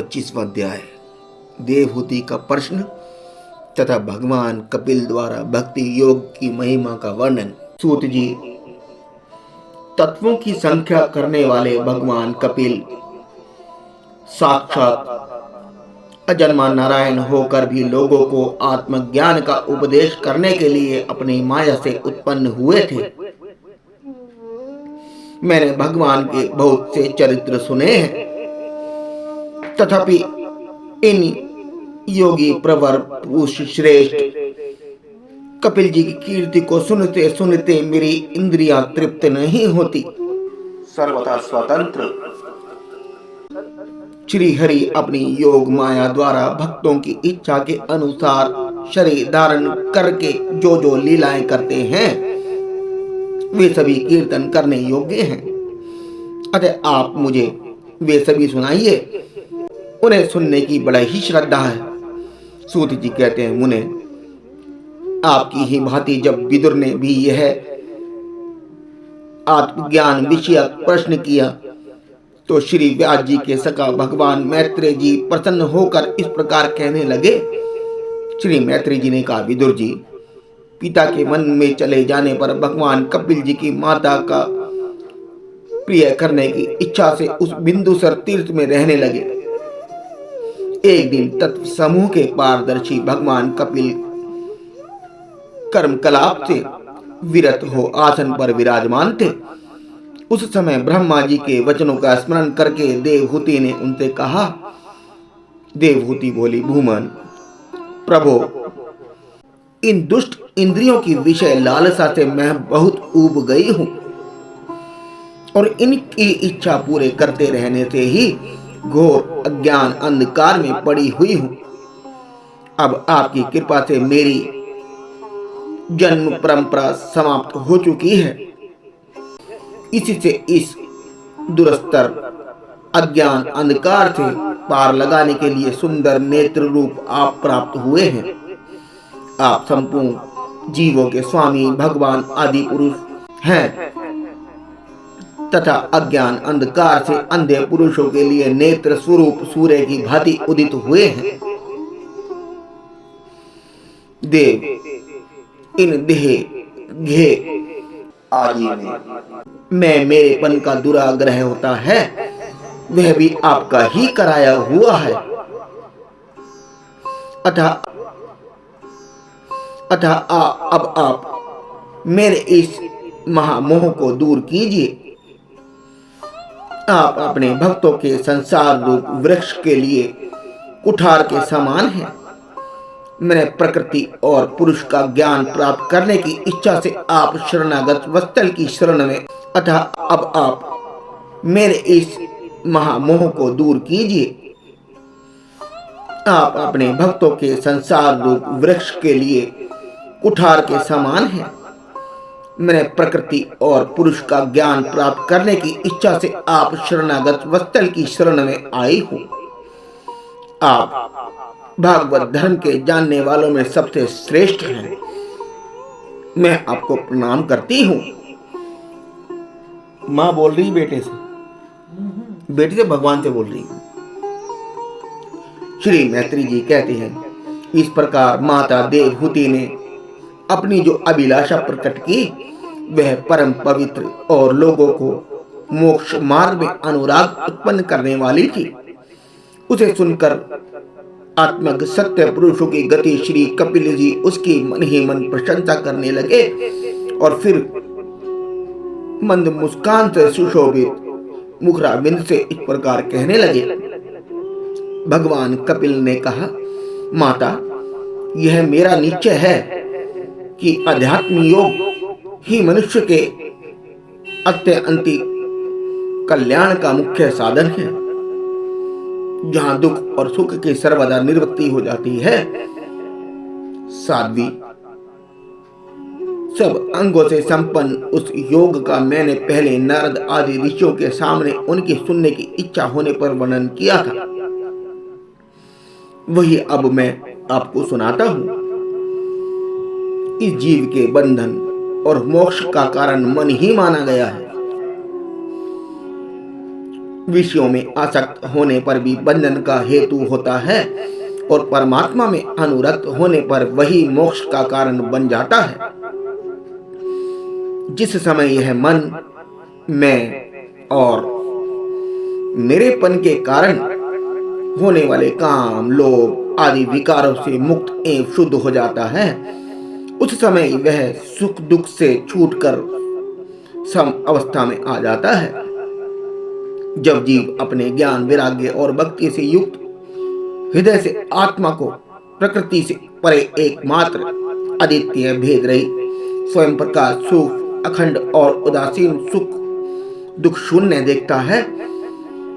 25वां अध्याय। देवहूति का प्रश्न तथा भगवान कपिल द्वारा भक्ति योग की महिमा का वर्णन। सूत जी, तत्वों की संख्या करने वाले भगवान कपिल साक्षात अजन्मा नारायण होकर भी लोगों को आत्मज्ञान का उपदेश करने के लिए अपनी माया से उत्पन्न हुए थे। मैंने भगवान के बहुत से चरित्र सुने हैं, तथापि इन योगी प्रवर पुरुष श्रेष्ठ कपिल जी की कीर्ति को सुनते सुनते मेरी इंद्रियां तृप्त नहीं होती। सर्वथा स्वतंत्र श्री हरि अपनी योग माया द्वारा भक्तों की इच्छा के अनुसार शरीर धारण करके जो जो लीलाएं करते हैं वे सभी कीर्तन करने योग्य हैं। अतः आप मुझे वे सभी सुनाइए, उन्हें सुनने की बड़ा ही श्रद्धा है। सूत जी कहते हैं, मुने, आपकी ही भांति जब विदुर ने भी यह आत्मज्ञान विषयक प्रश्न किया तो श्री व्यास जी के सखा भगवान मैत्रेय जी प्रसन्न होकर इस प्रकार कहने लगे। श्री मैत्रेय जी ने कहा, विदुर जी, पिता के मन में चले जाने पर भगवान कपिल जी की माता का प्रिय करने की इच्छा से उस बिंदुसर तीर्थ में रहने लगे। एक दिन तत्व समूह के पारदर्शी भगवान कपिल कर्म कलाप से विरत हो आसन पर विराजमान थे। उस समय ब्रह्मा जी के वचनों का स्मरण करके देवहूति ने उनसे कहा। देवहूति बोली, भूमन प्रभो, इन दुष्ट इंद्रियों की विषय लालसा से मैं बहुत ऊब गई हूं और इनकी इच्छा पूरे करते रहने से ही घोर अज्ञान अंधकार में पड़ी हुई हूं। अब आपकी कृपा से मेरी जन्म परंपरा समाप्त हो चुकी है। इसी से इस दुरस्तर अज्ञान अंधकार से पार लगाने के लिए सुंदर नेत्र रूप आप प्राप्त हुए हैं। आप संपूर्ण जीवों के स्वामी भगवान आदि पुरुष हैं तथा अज्ञान अंधकार से अंधे पुरुषों के लिए नेत्र स्वरूप सूर्य की भांति उदित हुए हैं। देव, इन देह घे आदि में मैं मेरेपन का दुराग्रह होता है, वह भी आपका ही कराया हुआ है। अतः अब आप मेरे इस महामोह को दूर कीजिए। आप अपने भक्तों के संसार रूप वृक्ष के लिए कुठार के समान हैं। मैंने प्रकृति और पुरुष का ज्ञान प्राप्त करने की इच्छा से आप शरणागत वत्सल की शरण में, अतः अब आप मेरे इस महामोह को दूर कीजिए। आप अपने भक्तों के संसार रूप वृक्ष के लिए कुठार के समान हैं। मैंने प्रकृति और पुरुष का ज्ञान प्राप्त करने की इच्छा से आप शरणागत वत्सल की शरण में आई हूं। आप भागवत धर्म के जानने वालों में सबसे श्रेष्ठ हैं। मैं आपको प्रणाम करती हूँ। माँ बोल रही बेटे से भगवान से बोल रही। श्री मैत्रेय जी कहते हैं, इस प्रकार माता देवहूति ने अपनी जो अभिलाषा प्रकट की वह परम पवित्र और लोगों को मोक्ष मार्ग में अनुराग उत्पन्न करने वाली थी। उसे सुनकर आत्मज्ञ सत्य पुरुषों की गति श्री कपिल जी उसकी मन ही मन प्रशंसा करने लगे और फिर मंद मुस्कान से सुशोभित मुखराबिंद से इस प्रकार कहने लगे। भगवान कपिल ने कहा, माता, यह मेरा निश्चय है कि अध्यात्म योग ही मनुष्य के अत्यंत कल्याण का मुख्य साधन है। जहां दुख और सुख की सर्वदा निवृत्ति हो जाती है। साध्वी, सब अंगों से संपन्न उस योग का मैंने पहले नारद आदि ऋषियों के सामने उनकी सुनने की इच्छा होने पर वर्णन किया था। वही अब मैं आपको सुनाता हूं। इस जीव के बंधन और मोक्ष का कारण मन ही माना गया है। विषयों में आसक्त होने पर भी बंधन का हेतु होता है और परमात्मा में अनुरक्त होने पर वही मोक्ष का कारण बन जाता है। जिस समय यह मन, मैं और मेरेपन के कारण होने वाले काम, लोभ आदि विकारों से मुक्त एवं शुद्ध हो जाता है, उस समय वह सुख दुख से छूटकर सम अवस्था में आ जाता है। जब जीव अपने ज्ञान, वैराग्य और भक्ति से युक्त हृदय से आत्मा को प्रकृति से परे एकमात्र अद्वितीय भेद रहित स्वयं प्रकाश, सुख अखंड और उदासीन, सुख दुख शून्य देखता है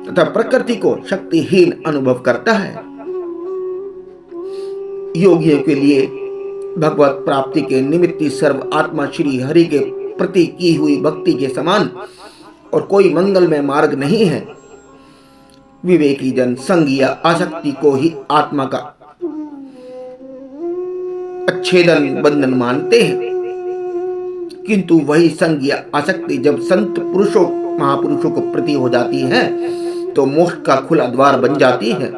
तथा प्रकृति को शक्तिहीन अनुभव करता है, योगियों के लिए भगवत प्राप्ति के निमित्त सर्व आत्मा श्री हरि के प्रति की हुई भक्ति के समान और कोई मंगलमय मार्ग नहीं है। विवेकी जन संग या आसक्ति को ही आत्मा का अच्छेदन बंधन मानते हैं, किंतु वही संग या आसक्ति जब संत पुरुषों, महापुरुषों को प्रति हो जाती है तो मोक्ष का खुला द्वार बन जाती है।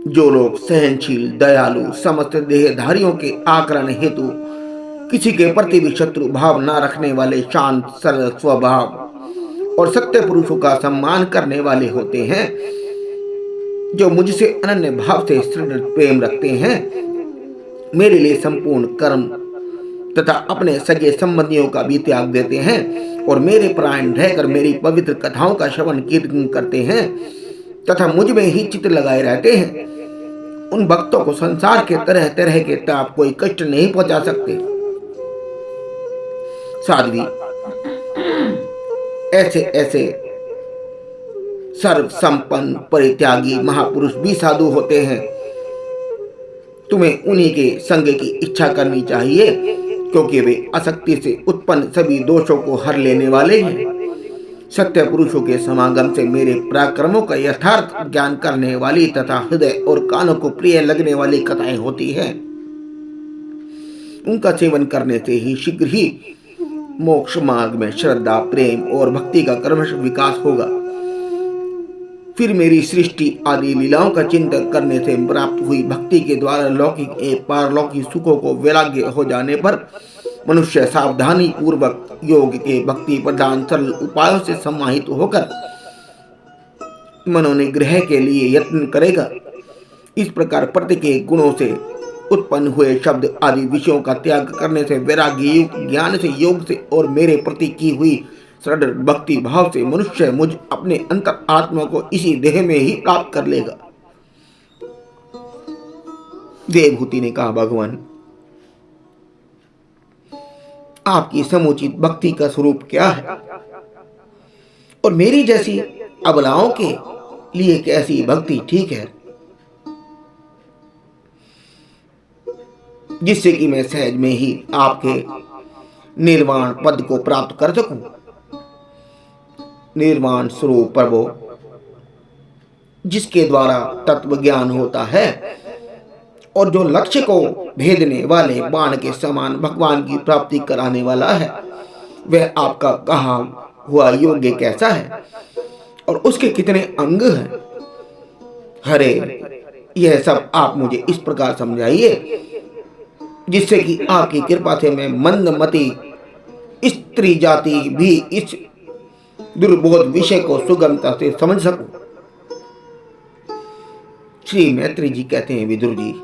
जो लोग सहनशील, दयालु, समस्त देहधारियों के आकरण हेतु किसी के प्रति भी शत्रु भाव न रखने वाले, शांत सरल स्वभाव और सत्य पुरुषों का सम्मान करने वाले होते हैं, जो मुझसे अनन्य भाव से दृढ़ प्रेम रखते हैं, मेरे लिए संपूर्ण कर्म तथा अपने सगे संबंधियों का भी त्याग देते हैं और मेरे परायण रहकर मेरी पवित्र कथाओं का श्रवण कीर्तन करते हैं तथा मुझ में ही चित्त लगाए रहते हैं, उन भक्तों को संसार के तरह तरह के ताप कोई कष्ट नहीं पहुंचा सकते। साध्वी, ऐसे ऐसे सर्व संपन्न परित्यागी महापुरुष भी साधु होते हैं। तुम्हें उन्हीं के संग की इच्छा करनी चाहिए, क्योंकि वे आसक्ति से उत्पन्न सभी दोषों को हर लेने वाले हैं। सत्य पुरुषों के समागम से मेरे पराक्रमों का यथार्थ ज्ञान करने वाली तथा हृदय और कानों को प्रिय लगने वाली कथाएं होती हैं। उनका सेवन करने से ही शीघ्र ही मोक्ष मार्ग में श्रद्धा, प्रेम और भक्ति का क्रमश विकास होगा। फिर मेरी सृष्टि आदि लीलाओं का चिंतन करने से प्राप्त हुई भक्ति के द्वारा लौकिक एवं पारलौकिक सुखों को वैराग्य हो जाने पर मनुष्य सावधानी पूर्वक योग के भक्ति प्रधान सरल उपायों से सम्माहित होकर मनोनिग्रह के लिए यत्न करेगा। इस प्रकार प्रत्येक गुणों से उत्पन्न हुए शब्द आदि विषयों का त्याग करने से, वैराग्य युक्त ज्ञान से, योग से और मेरे प्रति की हुई सरल भक्ति भाव से मनुष्य मुझ अपने अंतर आत्मा को इसी देह में ही प्राप्त कर लेगा। देवहूति ने कहा, भगवान, आपकी समुचित भक्ति का स्वरूप क्या है और मेरी जैसी अबलाओं के लिए कैसी भक्ति ठीक है, जिससे कि मैं सहज में ही आपके निर्वाण पद को प्राप्त कर सकूं। निर्वाण स्वरूप प्रभु, जिसके द्वारा तत्व ज्ञान होता है और जो लक्ष्य को भेदने वाले बाण के समान भगवान की प्राप्ति कराने वाला है, वह आपका कहा हुआ योग्य कैसा है और उसके कितने अंग हैं। हरे, यह सब आप मुझे इस प्रकार समझाइए जिससे कि आपकी कृपा से मैं मंदमती स्त्री जाति भी इस दुर्बोध विषय को सुगमता से समझ सकूं। श्री मैत्री जी कहते हैं, विदुर जी,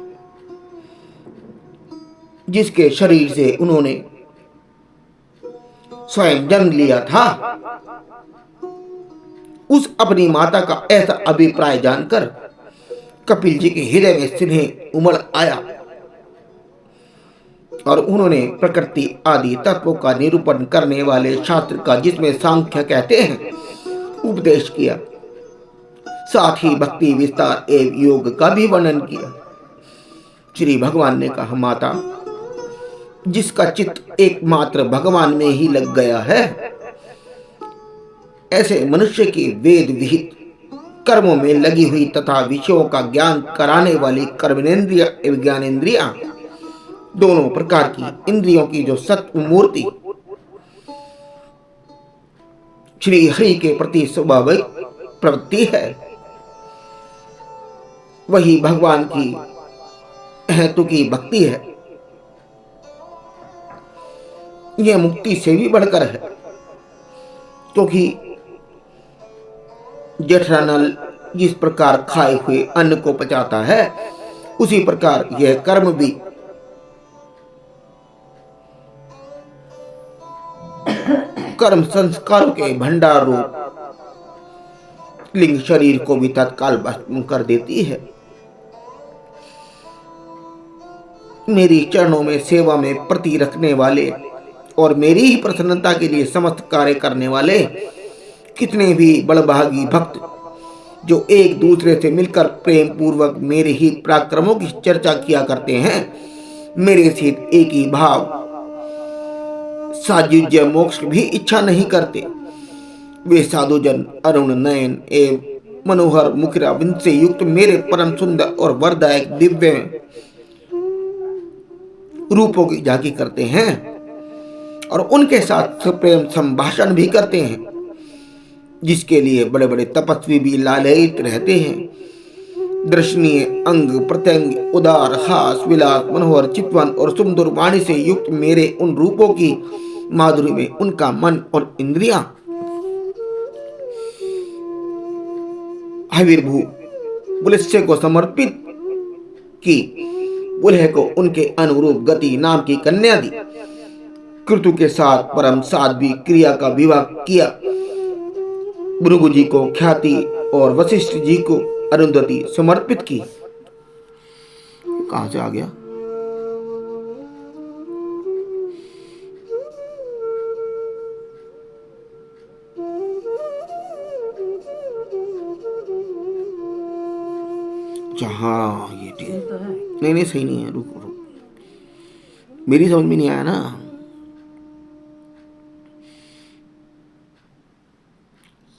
जिसके शरीर से उन्होंने स्वयं जन्म लिया था, उस अपनी माता का ऐसा अभिप्राय जानकर कपिल जी के हृदय में स्नेह उमड़ आया और उन्होंने प्रकृति आदि तत्वों का निरूपण करने वाले शास्त्र का, जिसमें सांख्य कहते हैं, उपदेश किया। साथ ही भक्ति विस्तार एवं योग का भी वर्णन किया। श्री भगवान ने कहा, माता, जिसका चित्त एकमात्र भगवान में ही लग गया है, ऐसे मनुष्य की वेद विहित कर्मों में लगी हुई तथा विषयों का ज्ञान कराने वाली कर्मेंद्रिय एवं ज्ञानेन्द्रियां, दोनों प्रकार की इंद्रियों की जो सत्व मूर्ति श्री हरि के प्रति स्वाभाविक प्रवृत्ति है, वही भगवान की हेतु की भक्ति है। यह मुक्ति से भी बढ़कर है, क्योंकि जेठरानल जिस प्रकार खाए हुए अन्न को पचाता है, उसी प्रकार यह कर्म भी कर्म संस्कारों के भंडार रूप लिंग शरीर को भी तत्काल भस्म कर देती है। मेरी चरणों में सेवा में प्रति रखने वाले और मेरी ही प्रसन्नता के लिए समस्त कार्य करने वाले कितने भी बड़भागी भक्त जो एक दूसरे से मिलकर प्रेम पूर्वक मेरे ही पराक्रमों की चर्चा किया करते हैं, मेरे सहित एक ही भाव सायुज्य मोक्ष भी इच्छा नहीं करते, वे साधुजन अरुण नयन एवं मनोहर मुखरा बिंद से युक्त मेरे परम सुंदर और वरदायक दिव्य रूपों की झांकी करते हैं और उनके साथ प्रेम संभाषण भी करते हैं, जिसके लिए बड़े बड़े तपस्वी भी लालयित रहते हैं। दर्शनीय अंग प्रत्यंग उदार हास विलास मनोहर चितवन और सुंदर वाणी से युक्त मेरे उन रूपों की माधुरी में उनका मन और इंद्रियां हविर्भू बुलस्य को समर्पित की। बुल्ह को उनके अनुरूप गति नाम की कन्या दी। कृतु के साथ परम साध्वी क्रिया का विवाह किया। भृगु जी को ख्याति और वशिष्ठ जी को अरुंधति समर्पित की। कहां से आ गया? हाँ ये ठीक है। नहीं सही नहीं है, रुक मेरी समझ में नहीं आया ना।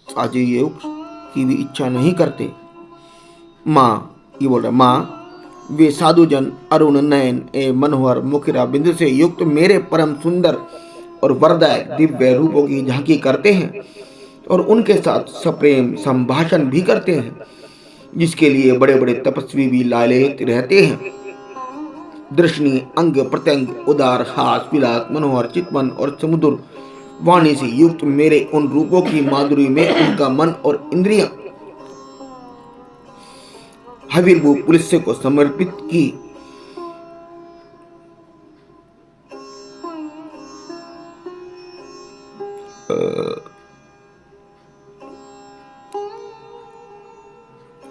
आज ये की भी इच्छा नहीं करते। माँ ये बोल रहा, माँ वे साधुजन अरुण नयन एवं मनोहर मुखरा बिंदु से युक्त मेरे परम सुंदर और वरदायक दिव्य रूपों की झांकी करते हैं और उनके साथ सप्रेम संभाषण भी करते हैं, जिसके लिए बड़े बड़े तपस्वी भी लालयित रहते हैं। दर्शनीय अंग प्रत्यंग उदार हास विलास मनोहर चितवन और समुद्र वाणी से युक्त मेरे उन रूपों की माधुरी में उनका मन और इंद्रियां हविर्भू पुलिस को समर्पित की।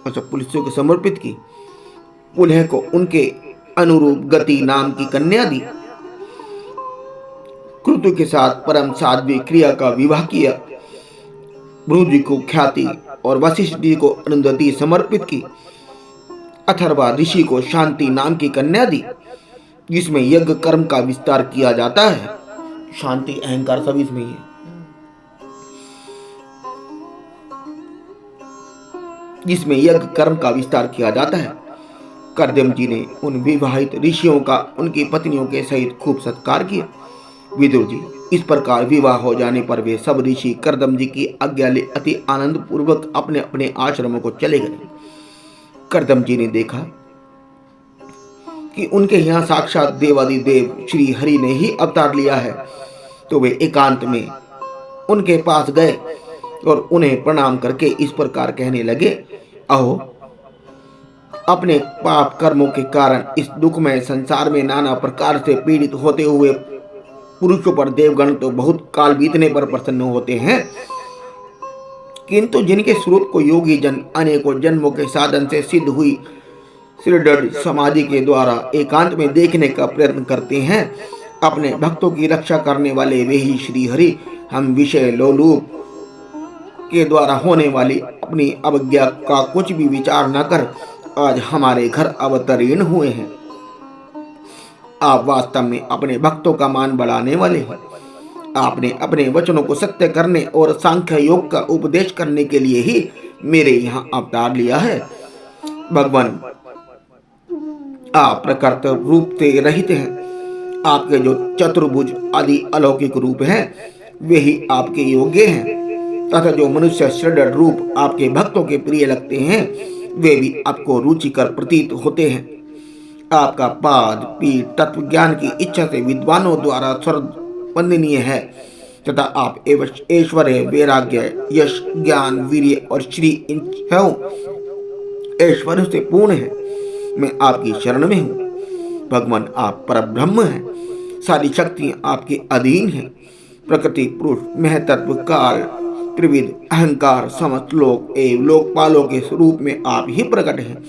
अच्छा, पुलिस को समर्पित की। पुलह को उनके अनुरूप गति नाम की कन्या दी। कृतु के साथ परम साध्वी क्रिया का विवाह किया। भृगु जी को ख्याति और वशिष्ठ जी को अरुंधति समर्पित की। अथर्वा ऋषि को शांति नाम की कन्या दी, जिसमें यज्ञ कर्म का विस्तार किया जाता है। शांति अहंकार सब इसमें ही है। जिसमें यज्ञ कर्म का विस्तार किया जाता है। कर्दम जी ने उन विवाहित ऋषियों का उनकी पत्नियों के सहित खूब सत्कार किया। विदुर जी, इस प्रकार विवाह हो जाने पर वे सब ऋषि कर्दम जी की आज्ञा ले अति आनंद पूर्वक अपने अपने आश्रमों को चले गए। कर्दम जी ने देखा कि उनके यहाँ साक्षात देवादिदेव श्री हरि ने ही अवतार लिया है, तो वे एकांत में उनके पास गए और उन्हें प्रणाम करके इस प्रकार कहने लगे, अहो, अपने पाप कर्मों के कारण इस दुखमय संसार में नाना प्रकार से पीड़ित होते हुए पुरुषों पर देवगण तो बहुत काल बीतने पर प्रसन्न होते हैं, किंतु जिनके स्वरूप को योगी जन अनेकों जन्मों के साधन से सिद्ध हुई श्रीदृढ़ समाधि के द्वारा एकांत में देखने का प्रयत्न करते हैं, अपने भक्तों की रक्षा करने वाले वे ही श्री हरि हम विषय लोलूप के द्वारा होने वाली अपनी अवज्ञा का कुछ भी विचार न कर आज हमारे घर अवतरीण हुए हैं। आप वास्तव में अपने भक्तों का मान बढ़ाने वाले हैं। आपने अपने वचनों को सत्य करने और सांख्य योग का उपदेश करने के लिए ही मेरे यहाँ अवतार लिया है। भगवान, आप प्रकृत रूप से रहित हैं। आपके जो चतुर्भुज आदि अलौकिक रूप हैं, वे ही आपके योग्य हैं। तथा जो मनुष्य सुदृढ़ रूप आपके भक्तों के प्रिय लगते हैं वे भी आपको रुचिकर प्रतीत होते हैं। आपका पाद पीठ तत्व ज्ञान की इच्छा से विद्वानों द्वारा स्वर्ग वंदनीय है तथा आप ऐश्वर्य वैराग्य यश ज्ञान वीर्य और श्री इन ऐश्वर्य से पूर्ण है। मैं आपकी शरण में हूँ। भगवान आप परब्रह्म हैं। सारी शक्तियां आपके अधीन हैं। प्रकृति पुरुष महतत्व काल त्रिविध अहंकार समस्त लोक एवं लोकपालों के स्वरूप में आप ही प्रकट हैं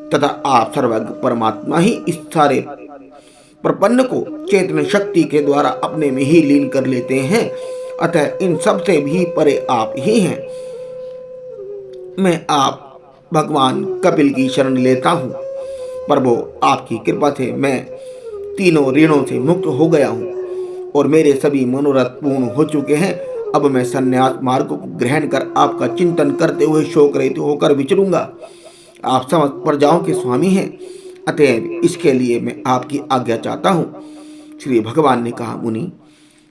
तथा आप सर्वज्ञ परमात्मा ही इस सारे प्रपन्न को चेतन शक्ति के द्वारा अपने में ही लीन कर लेते हैं। अतः इन सब से भी परे आप ही हैं। मैं आप भगवान कपिल की शरण लेता हूँ। प्रभु आपकी कृपा से मैं तीनों ऋणों से मुक्त हो गया हूँ और मेरे सभी मनोरथ पूर्ण हो चुके हैं। अब मैं संन्यास मार्ग को ग्रहण कर आपका चिंतन करते हुए शोक रहित होकर विचरूंगा। आप समस्त प्रजाओं के स्वामी हैं, अतएव इसके लिए मैं आपकी आज्ञा चाहता हूँ। श्री भगवान ने कहा, मुनि,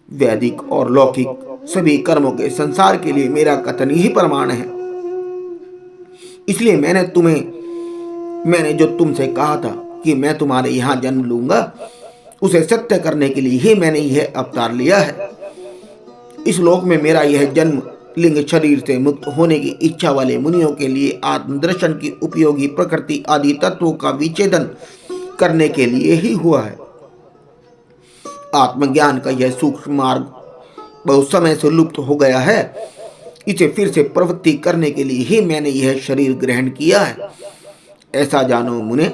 वैदिक और लौकिक सभी कर्मों के संसार के लिए मेरा कथन ही प्रमाण है। इसलिए मैंने जो तुमसे कहा था कि मैं तुम्हारे यहाँ जन्म लूंगा, उसे सत्य करने के लिए ही मैंने यह अवतार लिया है। इस लोक में मेरा यह जन्म लिंग शरीर से मुक्त होने की इच्छा वाले मुनियों के लिए आत्मदर्शन की उपयोगी प्रकृति आदि तत्वों का विच्छेदन करने के लिए ही हुआ है। आत्मज्ञान का यह सूक्ष्म मार्ग बहुत समय से लुप्त हो गया है। इसे फिर से प्रवृत्ति करने के लिए ही मैंने यह शरीर ग्रहण किया है। ऐसा जानो मुने,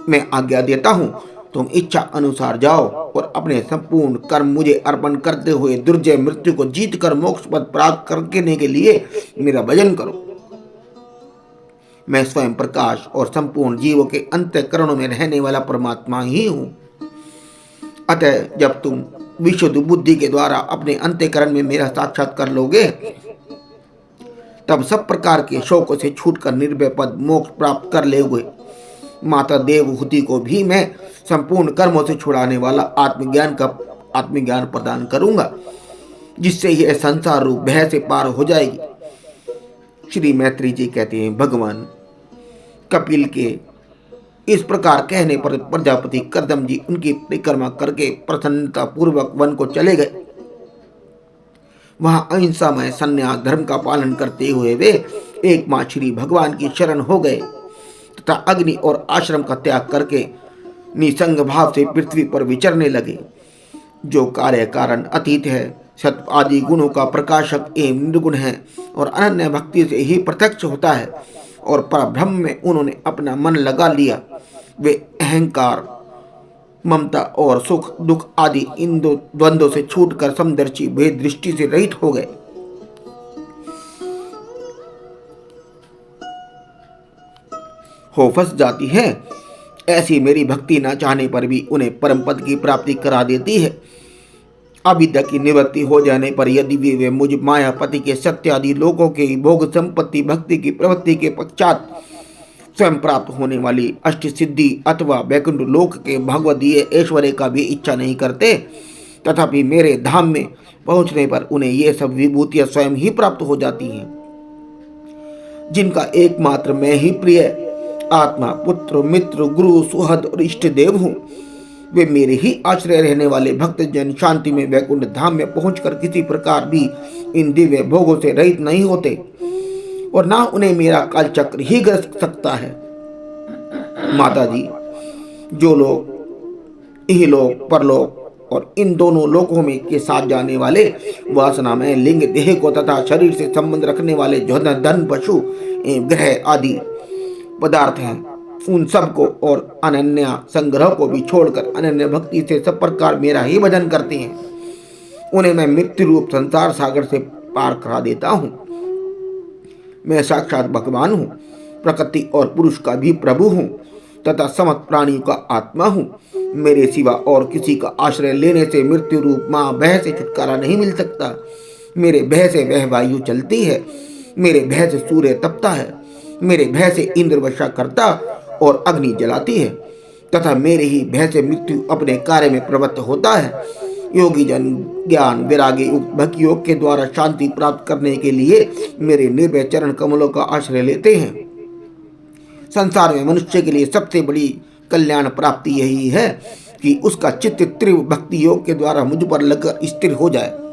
मैं आज्ञा देता हूँ, तुम इच्छा अनुसार जाओ और अपने संपूर्ण कर्म मुझे अर्पण करते हुए दुर्जय मृत्यु को जीत कर मोक्ष पद प्राप्त करने के लिए मेरा भजन करो। मैं स्वयं प्रकाश और संपूर्ण जीवों के अंतःकरणों में रहने वाला परमात्मा ही हूँ। अतः जब तुम विशुद्ध बुद्धि के द्वारा अपने अंतःकरण में मेरा साक्षात कर लोगे, तब सब प्रकार के शोकों से छूटकर निर्भय पद मोक्ष प्राप्त कर लोगे। माता देवहूति को भी मैं संपूर्ण कर्मों से छुड़ाने वाला आत्मज्ञान प्रदान करूंगा, जिससे यह संसार रूप भय से पार हो जाएगी। श्री मैत्री जी कहते हैं, भगवान कपिल के इस प्रकार कहने पर प्रजापति कर्दम जी उनकी परिक्रमा करके प्रसन्नता पूर्वक वन को चले गए। वहां अहिंसामय संन्यास धर्म का पालन करते हुए वे एक मां श्री भगवान की शरण हो गए तथा अग्नि और आश्रम का त्याग करके निसंग भाव से पृथ्वी पर विचरने लगे। जो कार्य कारण अतीत है, सत्व आदि गुणों का प्रकाशक एवं निर्गुण है और अनन्य भक्ति से ही प्रत्यक्ष होता है और परब्रह्म में उन्होंने अपना मन लगा लिया। वे अहंकार ममता और सुख दुख आदि इन दो द्वंद्वों से छूटकर समदर्शी भेद दृष्टि से रहित हो गए। हो फंस जाती है, ऐसी मेरी भक्ति न चाहने पर भी उन्हें परम पद की प्राप्ति करा देती है। अविद्या की निवृत्ति हो जाने पर यदि वे मुझ मायापति के सत्य आदि लोगों के भोग संपत्ति भक्ति की प्रवृत्ति के पश्चात स्वयं प्राप्त होने वाली अष्ट सिद्धि अथवा वैकुंठ लोक के भगवदीय ऐश्वर्य का भी इच्छा नहीं करते, तथापि मेरे धाम में पहुंचने पर उन्हें ये सब विभूतियां स्वयं ही प्राप्त हो जाती हैं। जिनका एकमात्र मैं ही प्रिय आत्मा पुत्र मित्र गुरु सुहद और इष्ट देव हूँ, वे मेरे ही आश्रय रहने वाले भक्त जन शांति में वैकुंठ धाम में पहुंचकर किसी प्रकार भी इन दिव्य भोगों से रहित नहीं होते और ना उन्हें मेरा कालचक्र ही ग्रस सकता है। माता जी, जो लोग इहलोक परलोक और इन दोनों लोकों में के साथ जाने वाले वासना में लिंग देह को तथा शरीर से संबंध रखने वाले जो धन पशु एवं ग्रह आदि पदार्थ हैं, उन सब को और अनन्य संग्रह को भी छोड़कर अनन्य भक्ति से सब प्रकार मेरा ही भजन करते हैं। उन्हें मैं मृत्यु रूप संसार सागर से पार करा देता हूँ। मैं साक्षात भगवान हूँ, प्रकृति और पुरुष का भी प्रभु हूँ तथा समस्त प्राणियों का आत्मा हूँ। मेरे सिवा और किसी का आश्रय लेने से मृत्यु रूप माँ भय से छुटकारा नहीं मिल सकता। मेरे भय से वह वायु चलती है, मेरे भय से सूर्य तपता है, मेरे भय से इंद्र वर्षा करता और अग्नि जलाती है तथा मेरे ही भय से मृत्यु अपने कार्य में प्रवृत्त होता है। योगी जन ज्ञान वैराग्य युक्त भक्ति योग के द्वारा शांति प्राप्त करने के लिए मेरे निर्भय चरण कमलों का आश्रय लेते हैं। संसार में मनुष्य के लिए सबसे बड़ी कल्याण प्राप्ति यही है कि उसका चित्त तीव्र भक्ति योग के द्वारा मुझ पर लगकर स्थिर हो जाए।